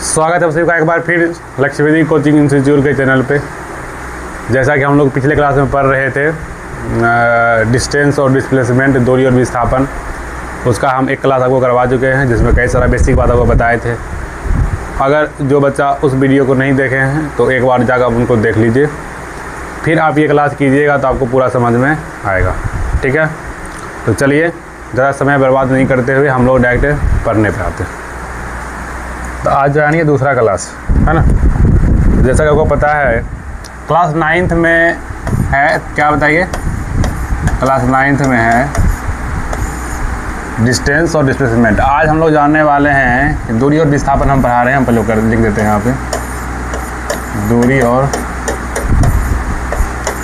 स्वागत है सभी का एक बार फिर लक्ष्यवेदी कोचिंग इंस्टीट्यूट के चैनल पे। जैसा कि हम लोग पिछले क्लास में पढ़ रहे थे डिस्टेंस और डिस्प्लेसमेंट, दूरी और विस्थापन, उसका हम एक क्लास आपको करवा चुके हैं जिसमें कई सारा बेसिक बात आपको बताए थे। अगर जो बच्चा उस वीडियो को नहीं देखे हैं तो एक बार जाकर आप उनको देख लीजिए, फिर आप ये क्लास कीजिएगा तो आपको पूरा समझ में आएगा। ठीक है, तो चलिए ज़्यादा समय बर्बाद नहीं करते हुए हम लोग डायरेक्ट पढ़ने पे आते हैं। तो आज जो है दूसरा क्लास है ना, जैसा कि आपको पता है क्लास 9th में है, क्या बताइए, क्लास 9th में है डिस्टेंस और डिस्प्लेसमेंट। आज हम लोग जानने वाले हैं दूरी और विस्थापन हम पढ़ा रहे हैं। हम पहले कर लिख देते हैं यहाँ पे, दूरी और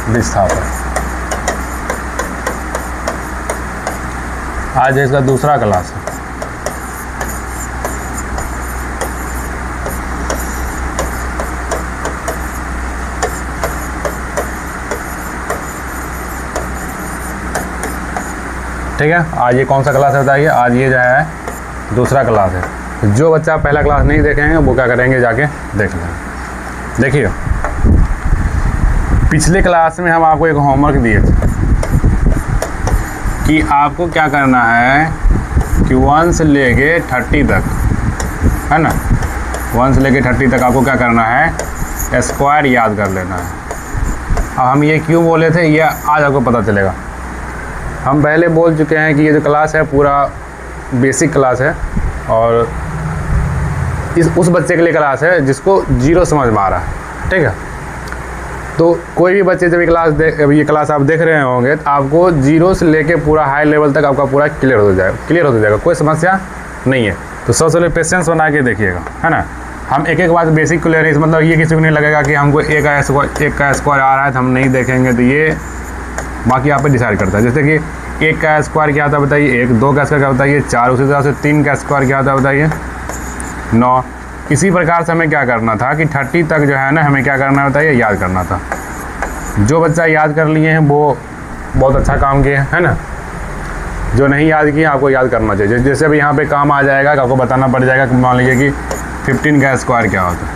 विस्थापन। आज इसका दूसरा क्लास है। ठीक है, आज ये कौन सा क्लास है बताइए। आज ये जो है दूसरा क्लास है। जो बच्चा पहला क्लास नहीं देखेंगे वो क्या करेंगे, जाके देख लेंगे। देखिए, पिछले क्लास में हम आपको एक होमवर्क दिए थे कि आपको क्या करना है कि 1 से लेके 30 तक, है ना, 1 से लेके 30 तक आपको क्या करना है, स्क्वायर याद कर लेना है। अब हम ये क्यों बोले थे ये आज आपको पता चलेगा। हम पहले बोल चुके हैं कि ये जो क्लास है पूरा बेसिक क्लास है और उस बच्चे के लिए क्लास है जिसको जीरो समझ में आ रहा है। ठीक है, तो कोई भी बच्चे जब ये क्लास आप देख रहे होंगे तो आपको जीरो से लेके पूरा हाई लेवल तक आपका पूरा क्लियर हो जाएगा, कोई समस्या नहीं है। तो सबसे पहले पेशेंस बना के देखिएगा, है ना। हम एक एक बात बेसिक क्लियर है, मतलब ये किसी को नहीं लगेगा कि हमको एक का स्क्वायर आ रहा है तो हम नहीं देखेंगे, तो ये बाकी आप पे डिसाइड करता है। जैसे कि 1 का स्क्वायर क्या होता है बताइए, 1, 2 का स्क्वायर क्या बताइए, 4, उसी तरह से 3 का स्क्वायर क्या होता है बताइए, 9। इसी प्रकार से हमें क्या करना था कि 30 तक जो है ना हमें क्या करना बताइए, याद करना था। जो बच्चा याद कर लिए हैं वो बहुत अच्छा काम किए, है ना। जो नहीं याद किए आपको याद करना चाहिए। जैसे अभी यहाँ पे काम आ जाएगा कि आपको बताना पड़ जाएगा कि मान लीजिए कि 15 का स्क्वायर क्या होता है,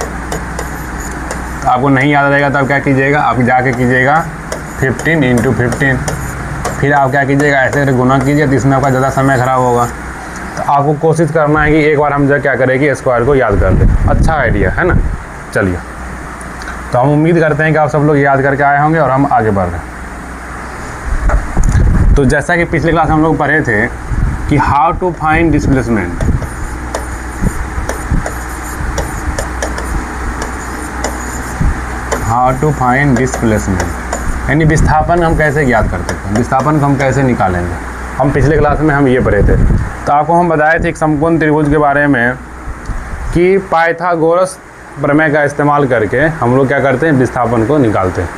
तो आपको नहीं याद रहेगा तो आप क्या कीजिएगा, आप जाके कीजिएगा 15 × 15, फिर आप क्या कीजिएगा ऐसे गुना कीजिए, तो इसमें आपका ज़्यादा समय खराब होगा। तो आपको कोशिश करना है कि एक बार हम जो क्या करें कि स्क्वायर को याद कर लें। अच्छा आइडिया है ना। चलिए, तो हम उम्मीद करते हैं कि आप सब लोग याद करके आए होंगे और हम आगे बढ़ रहे हैं। तो जैसा कि पिछले क्लास हम लोग पढ़े थे कि how to find displacement. How to find displacement यानी विस्थापन हम कैसे ज्ञात करते हैं, विस्थापन को हम कैसे निकालेंगे। हम पिछले क्लास में हम ये पढ़े थे। तो आपको हम बताए थे एक समकोण त्रिभुज के बारे में कि पाइथागोरस प्रमेय का इस्तेमाल करके हम लोग क्या करते हैं, विस्थापन को निकालते हैं।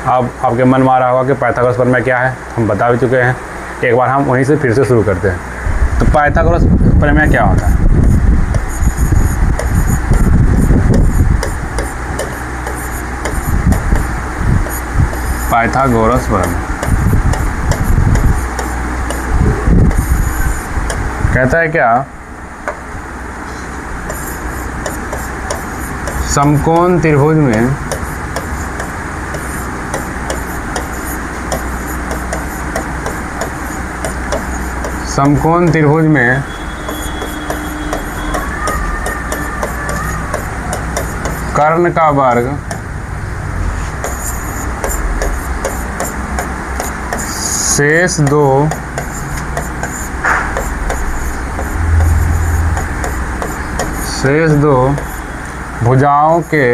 अब आपके मन में आ रहा होगा कि पाइथागोरस प्रमेय क्या है, हम बता भी चुके हैं। एक बार हम वहीं से फिर से शुरू करते हैं। तो पाइथागोरस प्रमेय क्या होता है। पाइथागोरस प्रमेय कहता है क्या, समकोण त्रिभुज में कर्ण का वर्ग शेष दो भुजाओं के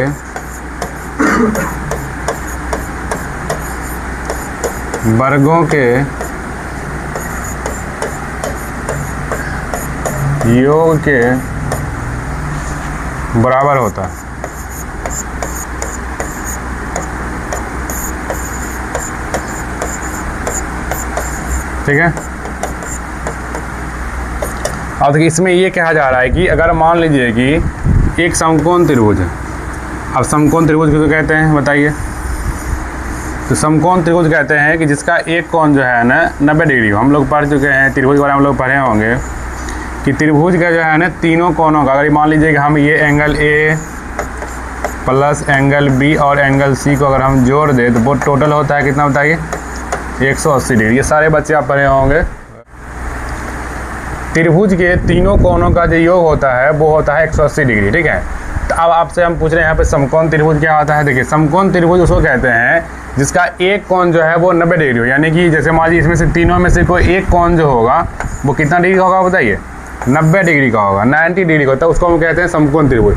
वर्गों के योग के बराबर होता है। ठीक है, अब देखिए इसमें ये कहा जा रहा है कि अगर मान लीजिए कि एक समकोण त्रिभुज है। अब समकोण त्रिभुज किसको कहते हैं बताइए। तो समकोण त्रिभुज कहते हैं कि जिसका एक कोण जो है ना 90 डिग्री हो। हम लोग पढ़ चुके हैं त्रिभुज के बारे में, हम लोग पढ़े होंगे कि त्रिभुज का जो है ना तीनों कोनों का, अगर मान लीजिए कि हम ये angle A plus angle B और एंगल सी को अगर हम जोड़ दें तो वो टोटल होता है कितना बताइए 180 डिग्री। ये सारे बच्चे आप पढ़े होंगे। त्रिभुज के तीनों कोनों का जो योग होता है वो होता है 180 डिग्री, ठीक है। तो अब आपसे हम पूछ रहे हैं यहाँ पे समकोण त्रिभुज क्या होता है। देखिए समकोण त्रिभुज उसको कहते हैं जिसका एक कोण जो है वो 90 डिग्री हो, यानी कि जैसे मान लीजिए इसमें से तीनों में से कोई एक कोण जो होगा वो कितना डिग्री का होगा बताइए 90 डिग्री का होगा, 90 डिग्री का होता है, उसको हम कहते हैं समकोण त्रिभुज।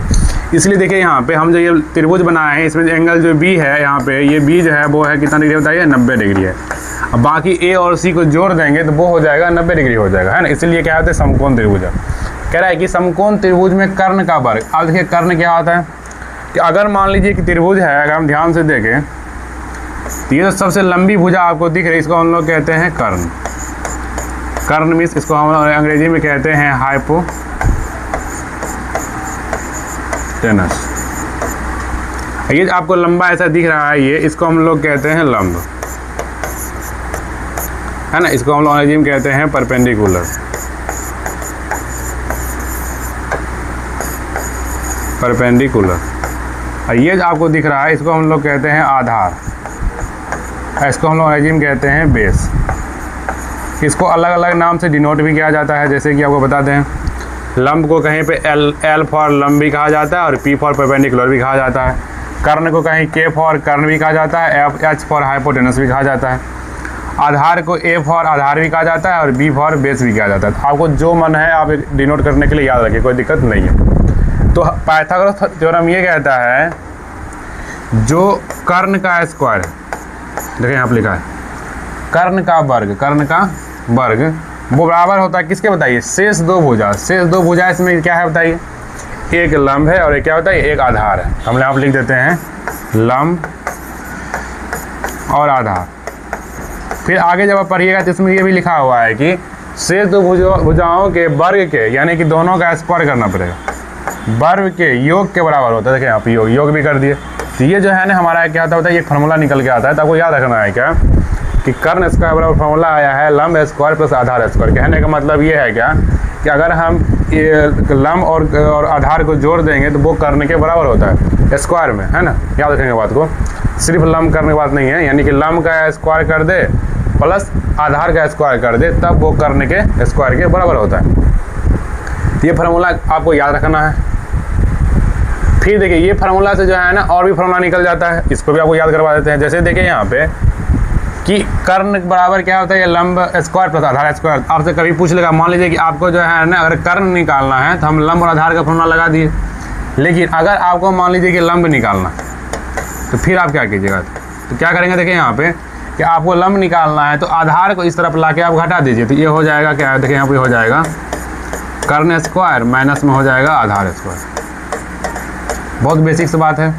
इसलिए देखिए यहाँ पे हम जो ये त्रिभुज बनाए हैं इसमें एंगल जो बी है यहाँ पे ये बी जो है वो है कितना डिग्री बताइए 90 डिग्री है। अब बाकी ए और सी को जोड़ देंगे तो वो हो जाएगा 90 डिग्री हो जाएगा, है ना। इसलिए क्या होता है समकोण त्रिभुज। कह रहा है कि समकोण त्रिभुज में कर्ण का वर्ग। अब देखिए कर्ण क्या होता है कि अगर मान लीजिए कि त्रिभुज है, अगर हम ध्यान से देखें तो ये तो सबसे लंबी भुजा आपको दिख रही है, इसको हम लोग कहते हैं कर्ण। कर्ण मीन्स इसको हम अंग्रेजी में कहते हैं हाइपोटेनस। ये आपको लंबा ऐसा दिख रहा है ये, इसको हम लोग कहते हैं लंब, है ना। इसको हम लोग अंग्रेजी में कहते हैं परपेंडिकुलर। परपेंडिकुलर। ये जो आपको दिख रहा है इसको हम लोग कहते हैं आधार, इसको हम लोग अंग्रेजी में कहते हैं बेस। इसको अलग अलग नाम से डिनोट भी किया जाता है, जैसे कि आपको बता दें लंब को कहीं पे एल फॉर लंब भी कहा जाता है और पी फॉर परपेंडिकुलर भी कहा जाता है। कर्ण को कहीं के फॉर कर्ण भी कहा जाता है, एच फॉर हाइपोटेनस भी कहा जाता है। आधार को ए फॉर आधार भी कहा जाता है और बी फॉर बेस भी कहा जाता है। तो आपको जो मन है आप डिनोट करने के लिए याद रखिए, कोई दिक्कत नहीं है। तो पाइथागोरस थ्योरम ये कहता है जो कर्ण का स्क्वायर है, देखिए यहाँ पर लिखा है कर्ण का वर्ग वो बराबर होता है किसके बताइए शेष दो भुजा। शेष दो भुजा इसमें क्या है बताइए एक लंब है और एक क्या होता है एक आधार है। हम यहाँ पर लिख देते हैं लंब और आधार। फिर आगे जब आप पढ़िएगा तो इसमें ये भी लिखा हुआ है कि शेष दो भुजाओं के वर्ग के यानी कि दोनों का स्क्वायर करना पड़ेगा, वर्ग के योग के बराबर होता है। देखिए यहाँ पे योग भी कर दिए। तो ये जो है ना हमारा क्या होता है ये फार्मूला निकल के आता है। तो आपको याद रखना है क्या कि कर्ण स्क्वायर बराबर फार्मूला आया है लंब स्क्वायर प्लस आधार स्क्वायर। कहने का मतलब ये है क्या कि अगर हम ये लंब और आधार को जोड़ देंगे तो वो कर्ण के बराबर होता है स्क्वायर में, है ना। याद रखेंगे बात को, सिर्फ लंब करने की बात नहीं है, यानी कि लंब का स्क्वायर कर दे प्लस आधार का स्क्वायर कर दे तब वो कर्ण के स्क्वायर के बराबर होता है। ये फार्मूला आपको याद रखना है। फिर देखिए ये फार्मूला से जो है ना और भी फार्मूला निकल जाता है, इसको भी आपको याद करवा देते हैं। जैसे देखिए यहाँ पे कि कर्ण बराबर क्या होता है ये लंब स्क्वायर प्लस आधार स्क्वायर। आपसे कभी पूछ लेगा, मान लीजिए कि आपको जो है ना अगर कर्ण निकालना है तो हम लंब और आधार का फार्मूला लगा दिए, लेकिन अगर आपको मान लीजिए कि लंब निकालना तो फिर आप क्या कीजिएगा, तो क्या करेंगे देखिए यहाँ पे कि आपको लंब निकालना है तो आधार को इस तरफ ला के आप घटा दीजिए। तो ये हो जाएगा क्या, देखिए यहाँ पे हो जाएगा कर्ण स्क्वायर माइनस में हो जाएगा आधार स्क्वायर। बहुत बेसिक सी बात है।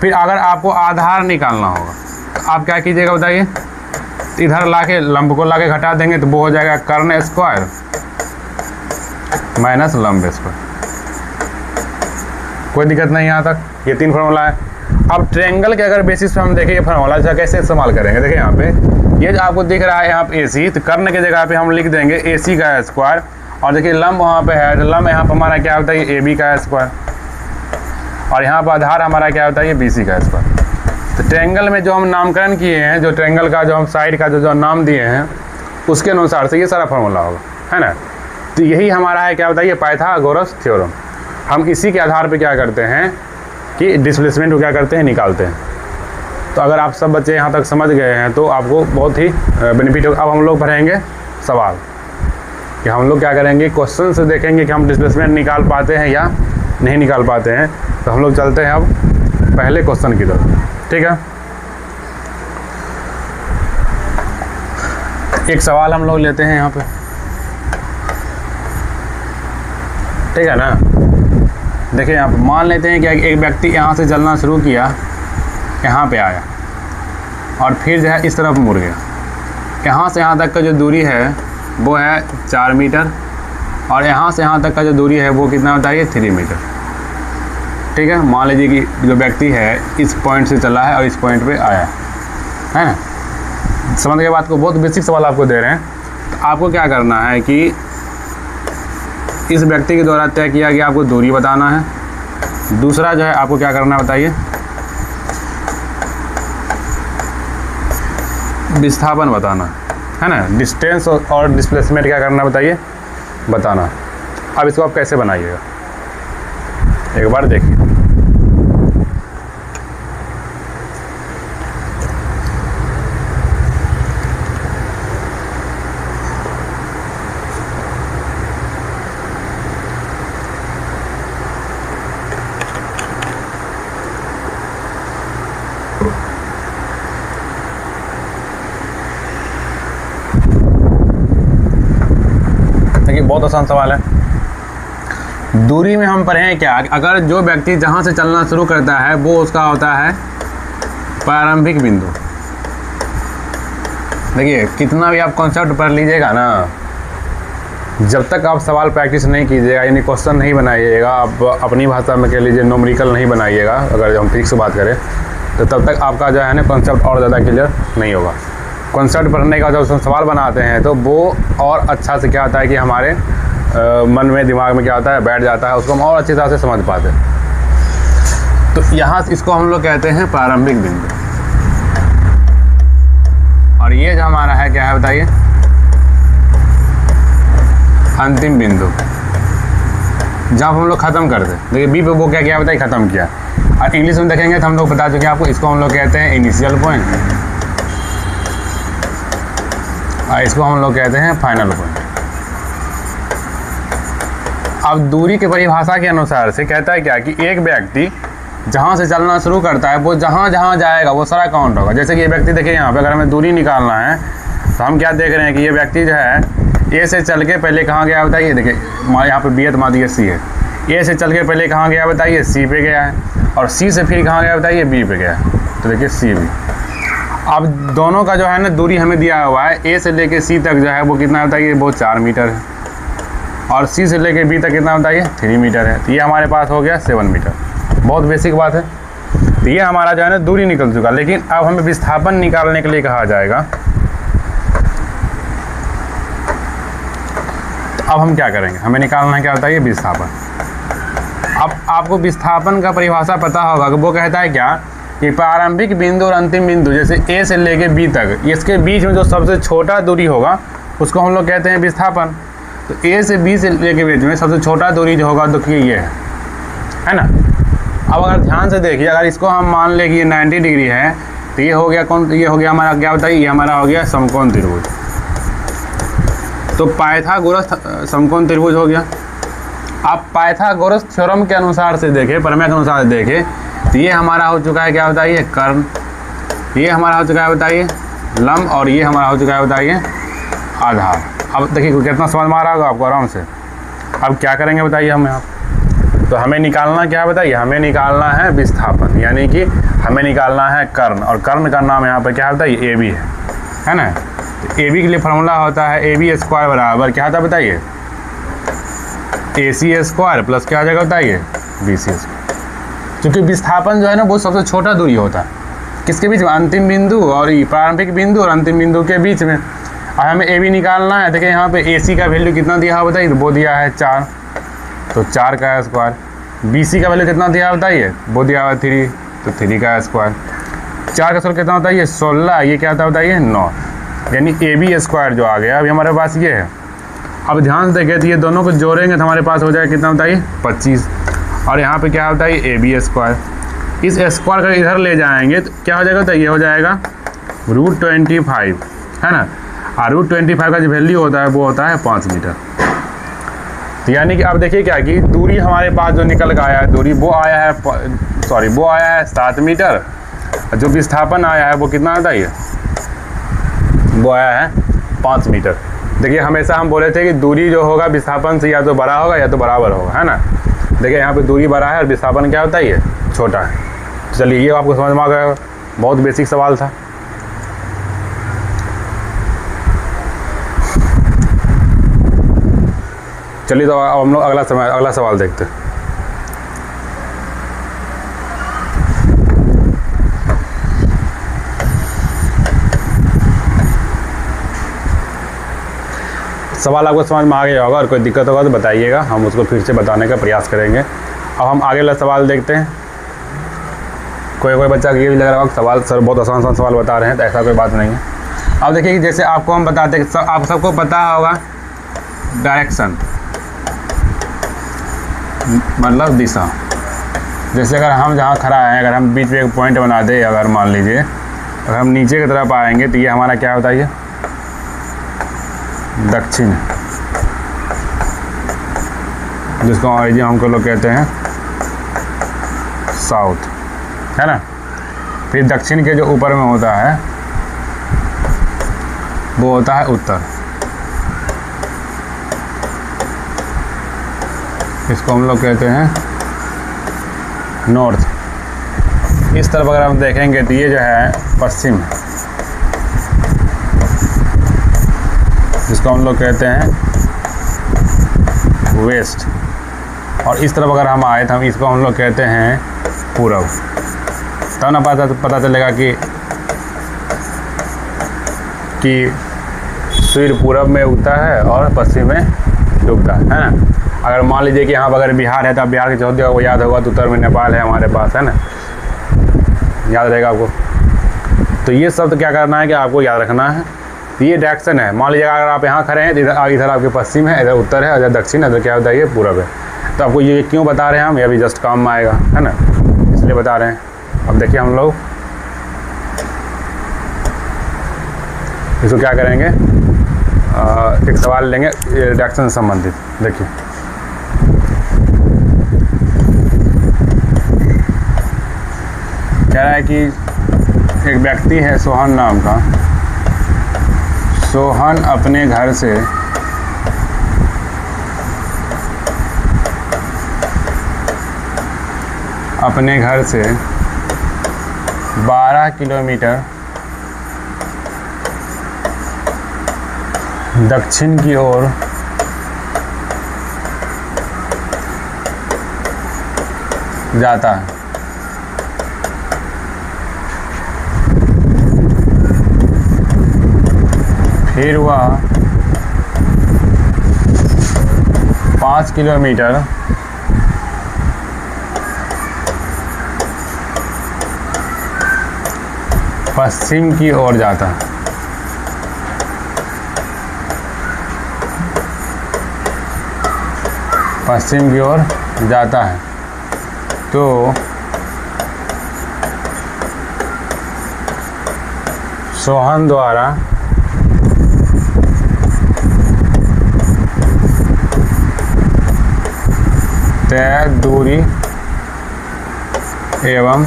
फिर अगर आपको आधार निकालना होगा तो आप क्या कीजिएगा बताइए, इधर लाके लंब को लाके घटा देंगे तो वो हो जाएगा कर्ण स्क्वायर माइनस लंब स्क्वायर। कोई दिक्कत नहीं यहाँ तक। ये तीन फार्मूला है। अब ट्रायंगल के अगर बेसिस पे हम देखें ये फार्मूला कैसे इस्तेमाल करेंगे, देखिए यहाँ पे ये जो आपको दिख रहा है यहाँ पे AC, तो कर्ण के जगह पे हम लिख देंगे AC का स्क्वायर। और देखिए लंब वहाँ पे है तो लंब यहाँ पर हमारा क्या होता है ये AB का स्क्वायर, और यहाँ पर आधार हमारा क्या होता है ये BC का स्क्वायर। तो ट्रायंगल में जो हम नामकरण किए हैं, जो ट्रायंगल का जो हम साइड का जो नाम दिए हैं उसके अनुसार से ये सारा फार्मूला होगा, है ना। तो यही हमारा है क्या बताइए पाइथागोरस थ्योरम। हम इसी के आधार पे क्या करते हैं कि डिस्प्लेसमेंट को क्या करते हैं निकालते हैं। तो अगर आप सब बच्चे यहाँ तक समझ गए हैं तो आपको बहुत ही बेनिफिट होगा। अब हम लोग पढ़ेंगे सवाल कि हम लोग क्या करेंगे क्वेश्चन से देखेंगे कि हम डिस्प्लेसमेंट निकाल पाते हैं या नहीं निकाल पाते हैं। तो हम लोग चलते हैं अब पहले क्वेश्चन की तरफ, ठीक है। एक सवाल हम लोग लेते हैं यहाँ पे, ठीक है ना। देखिए यहाँ पे मान लेते हैं कि एक व्यक्ति यहाँ से चलना शुरू किया, यहाँ पे आया और फिर जो है इस तरफ मुड़ गया। यहाँ से यहाँ तक का जो दूरी है वो है 4 मीटर और यहाँ से यहाँ तक का जो दूरी है वो कितना बताइए 3 मीटर, ठीक है। मान लीजिए कि जो व्यक्ति है इस पॉइंट से चला है और इस पॉइंट पे आया है ना। समझ गए बात को, बहुत बेसिक सवाल आपको दे रहे हैं। तो आपको क्या करना है कि इस व्यक्ति के द्वारा तय किया गया आपको दूरी बताना है। दूसरा जो है आपको क्या करना है बताइए, विस्थापन बताना है ना। डिस्टेंस और डिस्प्लेसमेंट क्या करना बताइए, बताना। अब इसको आप कैसे बनाइएगा एक बार देखिए। बहुत आसान सवाल है। दूरी में हम पढ़े हैं क्या, अगर जो व्यक्ति जहाँ से चलना शुरू करता है वो उसका होता है प्रारंभिक बिंदु। देखिए कितना भी आप कॉन्सेप्ट पढ़ लीजिएगा ना, जब तक आप सवाल प्रैक्टिस नहीं कीजिएगा, यानी क्वेश्चन नहीं बनाइएगा, आप अपनी भाषा में कह लीजिए न्यूमेरिकल नहीं बनाइएगा, अगर हम फिक्स बात करें तो तब तक आपका जो है ना कॉन्सेप्ट और ज़्यादा क्लियर नहीं होगा। कॉन्सेप्ट पढ़ने का जब सवाल बनाते हैं तो वो और अच्छा से क्या होता है कि हमारे मन में दिमाग में क्या होता है बैठ जाता है, उसको हम और अच्छी तरह से समझ पाते हैं। तो यहाँ इसको हम लोग कहते हैं प्रारंभिक बिंदु। और ये जो हमारा है क्या है बताइए, अंतिम बिंदु, जहाँ हम लोग ख़त्म करते हैं। देखिए बी पे वो क्या किया बताइए, ख़त्म किया। और इंग्लिश में देखेंगे तो हम लोग बता चुके हैं आपको, इसको हम लोग कहते हैं इनिशियल पॉइंट और इसको हम लोग कहते हैं फाइनल पॉइंट। अब दूरी की परिभाषा के अनुसार से कहता है क्या कि एक व्यक्ति जहाँ से चलना शुरू करता है वो जहाँ जहाँ जाएगा वो सारा काउंट होगा। जैसे कि ये व्यक्ति देखिए यहाँ पे अगर हमें दूरी निकालना है तो हम क्या देख रहे हैं कि ये व्यक्ति जो है ए से चल के पहले कहाँ गया बताइए। देखिए हमारे यहाँ पे बी है तो मान सी है, ए से चल के पहले कहाँ गया बताइए, सी पे गया है, और सी से फिर कहाँ गया बताइए, बी पे गया है। तो देखिए सी बी। अब दोनों का जो है ना दूरी हमें दिया हुआ है, ए से लेके सी तक जो है वो कितना बताइए, वो 4 मीटर है, और सी से लेके बी तक कितना बताइए 3 मीटर है। तो ये हमारे पास हो गया 7 मीटर। बहुत बेसिक बात है। तो ये हमारा जो है ना दूरी निकल चुका। लेकिन अब हमें विस्थापन निकालने के लिए कहा जाएगा। तो अब हम क्या करेंगे, हमें निकालना है क्या बताइए, विस्थापन। अब आपको विस्थापन का परिभाषा पता होगा कि वो कहता है क्या कि प्रारंभिक बिंदु और अंतिम बिंदु जैसे ए से लेके बी तक, इसके बीच में जो सबसे छोटा दूरी होगा उसको हम लोग कहते हैं विस्थापन। तो ए से बी से लेके बीच में सबसे छोटा दूरी जो होगा देखिए ये है ना। अब अगर ध्यान से देखिए, अगर इसको हम मान लें कि ये 90 डिग्री है तो ये हो गया कौन, ये हो गया हमारा क्या बताइए, ये हमारा हो गया समकोण त्रिभुज। तो पाइथागोरस समकोण त्रिभुज हो गया। आप पाइथागोरस थ्योरम के अनुसार से देखें, प्रमेय के अनुसार देखें तो ये हमारा हो चुका है क्या बताइए, कर्ण। ये हमारा हो चुका है बताइए लंब, और ये हमारा हो चुका है बताइए आधार। अब देखिए कितना समझ में आ रहा होगा आपको आराम से। अब क्या करेंगे बताइए हम यहाँ, तो हमें निकालना क्या बताइए, हमें निकालना है विस्थापन, यानी कि हमें निकालना है कर्ण। और कर्ण का नाम यहाँ पर क्या होता है, ए बी है ना। तो ए बी के लिए फॉर्मूला होता है ए बी स्क्वायर बराबर क्या होता है बताइए, ए सी स्क्वायर प्लस क्या आ जाएगा बताइए, बी सी स्क्वायर। क्योंकि विस्थापन जो है ना वो सबसे छोटा दूरी होता है किसके बीच में, अंतिम बिंदु और प्रारंभिक बिंदु और अंतिम बिंदु के बीच में। और हमें ए बी निकालना है। देखिए यहाँ पे ए सी का वैल्यू कितना दिया है बताइए, वो दिया है 4, तो 4 का स्क्वायर। बी सी का वैल्यू कितना दिया है बताइए, वो दिया हुआ 3, तो 3 का स्क्वायर। 4 का स्क्वायर कितना होता है, ये 16, ये क्या होता है बताइए 9, यानी ए बी स्क्वायर जो आ गया अभी हमारे पास ये है। अब ध्यान से देखें तो ये दोनों को जोड़ेंगे तो हमारे पास हो जाएगा कितना बताइए 25, और यहाँ पे क्या होता है ए बी स्क्वायर। इस स्क्वायर का इधर ले जाएंगे तो क्या हो जाएगा, तो ये हो जाएगा √25 है ना। और √25 का जो वैल्यू होता है वो होता है 5 मीटर। तो यानी कि अब देखिए क्या कि दूरी हमारे पास जो निकल कर आया है, दूरी वो आया है वो आया है 7 मीटर। जो विस्थापन आया है वो कितना आता है, वो आया है 5 मीटर। देखिए हमेशा हम बोले थे कि दूरी जो होगा विस्थापन से या तो बड़ा होगा या तो बराबर होगा, है ना। देखिए यहाँ पे दूरी बड़ा है और विस्थापन क्या होता है, ये छोटा है। तो चलिए ये आपको समझ में आ गया, बहुत बेसिक सवाल था। चलिए तो अब हम लोग अगला सवाल देखते हैं। सवाल आपको समझ में आ गया होगा, और कोई दिक्कत होगा तो बताइएगा, हम उसको फिर से बताने का प्रयास करेंगे। अब हम आगे वाला सवाल देखते हैं। कोई बच्चा ये भी लग रहा होगा सवाल सर बहुत आसान सवाल बता रहे हैं, तो ऐसा कोई बात नहीं है। अब देखिए कि जैसे आपको हम बताते हैं, आप सबको पता होगा डायरेक्शन मतलब दिशा। जैसे अगर हम जहाँ खड़ा हैं, अगर हम बीच में एक पॉइंट बना दें, अगर मान लीजिए अगर हम नीचे की तरफ आएंगे तो ये हमारा क्या होता है, ये दक्षिण, जिसको अंग्रेजी हमको लोग कहते हैं साउथ, है ना। फिर दक्षिण के जो ऊपर में होता है वो होता है उत्तर, इसको हम लोग कहते हैं नॉर्थ। इस तरफ अगर हम देखेंगे तो ये जो है पश्चिम, जिसको हम लोग कहते हैं वेस्ट। और इस तरफ अगर हम आए तो हम इसको हम लोग कहते हैं पूरब। तब ना पता चलेगा कि सूर्य पूरब में उगता है और पश्चिम में डूबता है ना। अगर मान लीजिए कि यहाँ पर अगर बिहार है तो बिहार के चौथी वो याद होगा, तो उत्तर में नेपाल है हमारे पास, है ना, याद रहेगा आपको। तो ये सब तो क्या करना है कि आपको याद रखना है। तो ये डायरेक्शन है। मान लीजिए अगर आप यहाँ खड़े हैं तो इधर आपके पश्चिम है, इधर उत्तर है, इधर दक्षिण है, इधर क्या होता है, ये पूरब है। तो आपको ये क्यों बता रहे हैं हम, ये अभी जस्ट काम में आएगा, है ना, इसलिए बता रहे हैं। अब देखिए हम लोग इसको क्या करेंगे, एक सवाल लेंगे डायरेक्शन से संबंधित। देखिए कह रहा है कि एक व्यक्ति है सोहन नाम का। सोहन अपने घर से अपने घर से 12 किलोमीटर दक्षिण की ओर जाता है। फिर वह 5 किलोमीटर पश्चिम की ओर जाता है। पश्चिम की ओर जाता है। तो सोहन द्वारा तय दूरी एवं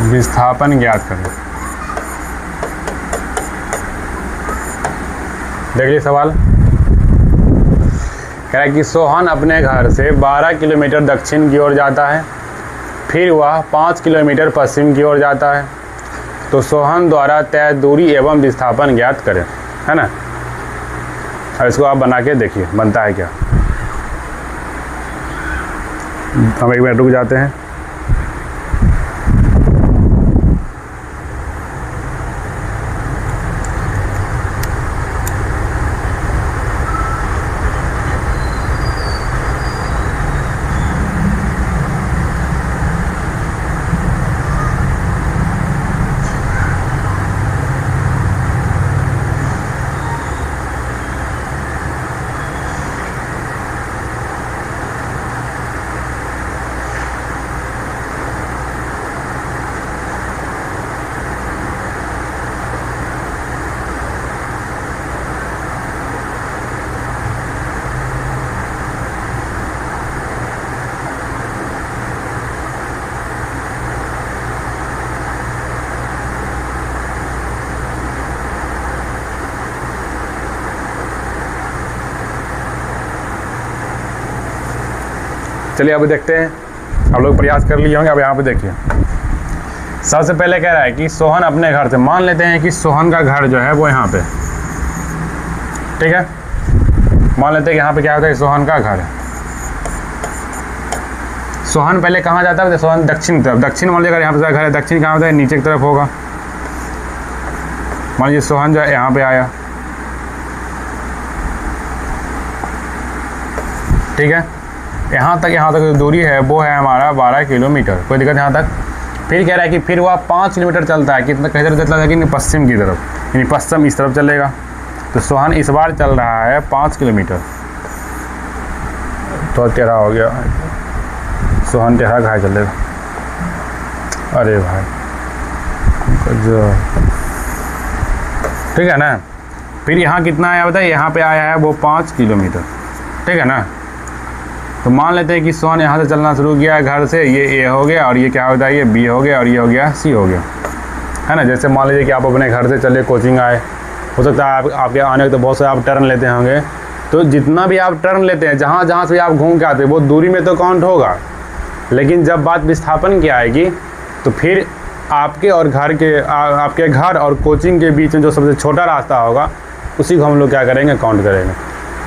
विस्थापन ज्ञात करें। देखिए सवाल कह रहा है कि सोहन अपने घर से 12 किलोमीटर दक्षिण की ओर जाता है, फिर वह 5 किलोमीटर पश्चिम की ओर जाता है। तो सोहन द्वारा तय दूरी एवं विस्थापन ज्ञात करें, है ना। अब इसको आप बना के देखिए बनता है क्या। हम एक मिनट रुक जाते हैं। चलिए अब देखते हैं। आप लोग प्रयास कर लिए होंगे। अब यहाँ पे देखिए सबसे पहले कह रहा है कि सोहन अपने घर से, मान लेते हैं कि सोहन का घर जो है वो यहाँ पे, ठीक है, मान लेते हैं कि यहाँ पे क्या होता है, सोहन का घर है। सोहन पहले कहाँ जाता है? सोहन दक्षिण तरफ, दक्षिण मान लीजिए अगर यहाँ पे घर है, दक्षिण कहाँ होता है? नीचे की तरफ होगा। मान लीजिए सोहन जो है यहाँ पे आया, ठीक है। यहाँ तक जो दूरी है वो है हमारा 12 किलोमीटर, कोई दिक्कत यहाँ तक। फिर कह रहा है कि फिर वह 5 किलोमीटर चलता है, कितना किधर चलता है? कि पश्चिम की तरफ, यानी पश्चिम इस तरफ चलेगा। तो सोहन इस बार चल रहा है 5 किलोमीटर, तो टेढ़ा हो गया, सोहन टेढ़ा घाय चलेगा। अरे भाई जो ठीक है ना। फिर यहाँ कितना आया बताइए? यहाँ पे आया है वो 5 किलोमीटर, ठीक है ना। तो मान लेते हैं कि सोहन यहाँ से चलना शुरू किया घर से, ये ए हो गया और ये क्या होता है? ये बी हो गया और ये हो गया सी हो गया, है ना। जैसे मान लीजिए कि आप अपने घर से चले कोचिंग आए, हो सकता है आपके आने तो बहुत से आप टर्न लेते होंगे, तो जितना भी आप टर्न लेते हैं, जहाँ जहाँ से आप घूम के आते हैं, वो दूरी में तो काउंट होगा। लेकिन जब बात विस्थापन की आएगी तो फिर आपके और आपके घर और कोचिंग के बीच में जो सबसे छोटा रास्ता होगा उसी को हम लोग क्या करेंगे? काउंट करेंगे।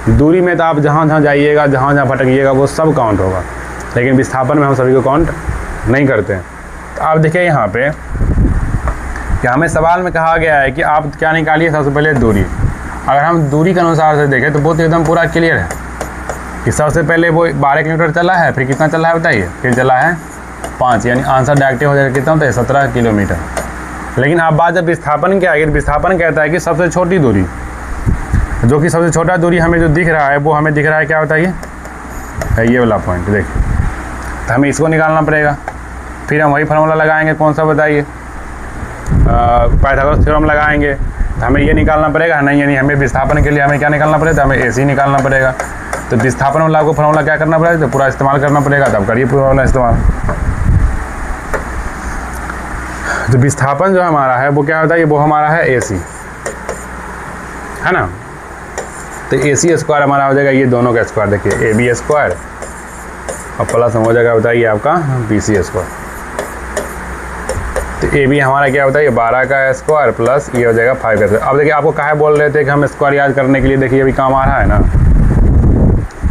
दूरी में तो आप जहाँ जहाँ जाइएगा, जहाँ जहाँ भटकिएगा वो सब काउंट होगा, लेकिन विस्थापन में हम सभी को काउंट नहीं करते हैं। तो आप देखिए यहाँ पे कि हमें सवाल में कहा गया है कि आप क्या निकालिए? सबसे पहले दूरी। अगर हम दूरी के अनुसार से देखें तो बहुत एकदम पूरा क्लियर है कि सबसे पहले वो 12 किलोमीटर चला है, फिर कितना चला है बताइए? फिर चला है 5, यानी आंसर डायरेक्ट हो जाएगा कितना होता है? 17 किलोमीटर। लेकिन अब बात जब विस्थापन की आएगी, विस्थापन कहता है कि सबसे छोटी दूरी, जो कि सबसे छोटा दूरी हमें जो दिख रहा है वो हमें दिख रहा है क्या बताइए? ये वाला पॉइंट देखिए। तो हमें इसको निकालना पड़ेगा। फिर हम वही फार्मूला लगाएंगे, कौन सा बताइए? पाइथागोरस थ्योरम लगाएंगे। तो हमें ये निकालना पड़ेगा नहीं, यानी हमें विस्थापन के लिए हमें क्या निकालना पड़ेगा? तो हमें AC निकालना पड़ेगा। तो विस्थापन वाला आपको फार्मूला क्या करना पड़ेगा? तो पूरा इस्तेमाल करना पड़ेगा। तब करिए पूरा वाला इस्तेमाल। तो विस्थापन जो हमारा है वो क्या होता है? वो हमारा है AC, है ना। तो AC स्क्वायर हमारा हो जाएगा ये दोनों का स्क्वायर, देखिए AB स्क्वायर और प्लस हो जाएगा बताइए आपका BC स्क्वायर। तो AB हमारा क्या होता है? ये 12 का स्क्वायर प्लस ये हो जाएगा 5 का स्क्वायर। अब देखिए आपको कहा बोल रहे थे कि हम स्क्वायर याद करने के लिए, देखिए अभी काम आ रहा है ना,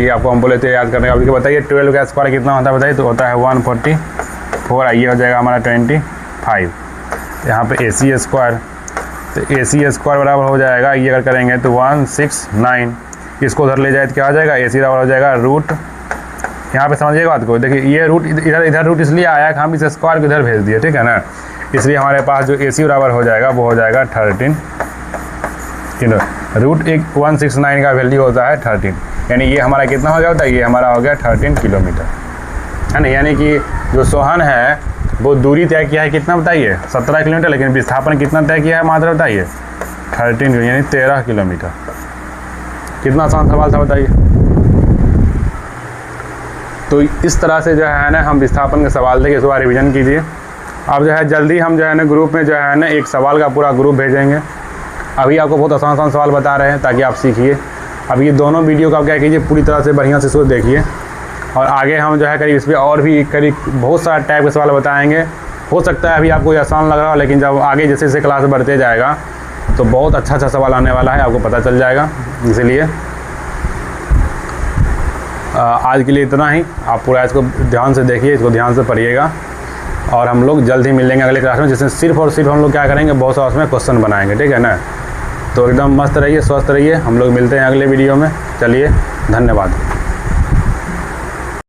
ये आपको हम बोले थे याद करने का। अभी बताइए 12 का स्क्वायर कितना होता है बताइए? तो होता है 144, ये हो जाएगा हमारा 25। यहाँ पे AC स्क्वायर, तो AC स्क्वायर बराबर हो जाएगा, ये अगर करेंगे तो 169, इसको उधर ले जाए तो क्या हो जाएगा? AC बराबर हो जाएगा रूट, यहाँ पे समझिएगा बात को, देखिए ये रूट इधर रूट इसलिए आया कि हम इस स्क्वायर को इधर भेज दिए, ठीक है ना। इसलिए हमारे पास जो AC बराबर हो जाएगा वो हो जाएगा 13 रूट 169 का वैल्यू होता है 13, यानी ये हमारा कितना हो जाता है? ये हमारा हो गया 13 किलोमीटर, है ना। यानी कि जो सोहन है वो दूरी तय किया है कितना बताइए? 17 किलोमीटर, लेकिन विस्थापन कितना तय किया है मात्रा बताइए? 13, यानी 13 किलोमीटर। कितना आसान सवाल था बताइए। तो इस तरह से जो है ना हम विस्थापन के सवाल देके इसको रिवीजन कीजिए। अब जो है जल्दी हम जो है ना ग्रुप में जो है ना एक सवाल का पूरा ग्रुप भेजेंगे। अभी आपको बहुत आसान सवाल बता रहे हैं ताकि आप सीखिए। अब ये दोनों वीडियो का आप क्या कीजिए, पूरी तरह से बढ़िया से इसको देखिए, और आगे हम जो है करीब इस पर और भी करीब बहुत सारा टाइप के सवाल बताएंगे। हो सकता है अभी आपको ये आसान लग रहा हो, लेकिन जब आगे जैसे जैसे क्लास बढ़ते जाएगा तो बहुत अच्छा सवाल आने वाला है, आपको पता चल जाएगा। इसलिए आज के लिए इतना ही। आप पूरा इसको ध्यान से देखिए, इसको ध्यान से पढ़िएगा, और हम लोग जल्द ही मिलेंगे अगले क्लास में, जिसमें सिर्फ और सिर्फ हम लोग क्या करेंगे? बहुत सारा उसमें क्वेश्चन बनाएंगे, ठीक है ना। तो एकदम मस्त रहिए, स्वस्थ रहिए। हम लोग मिलते हैं अगले वीडियो में। चलिए, धन्यवाद।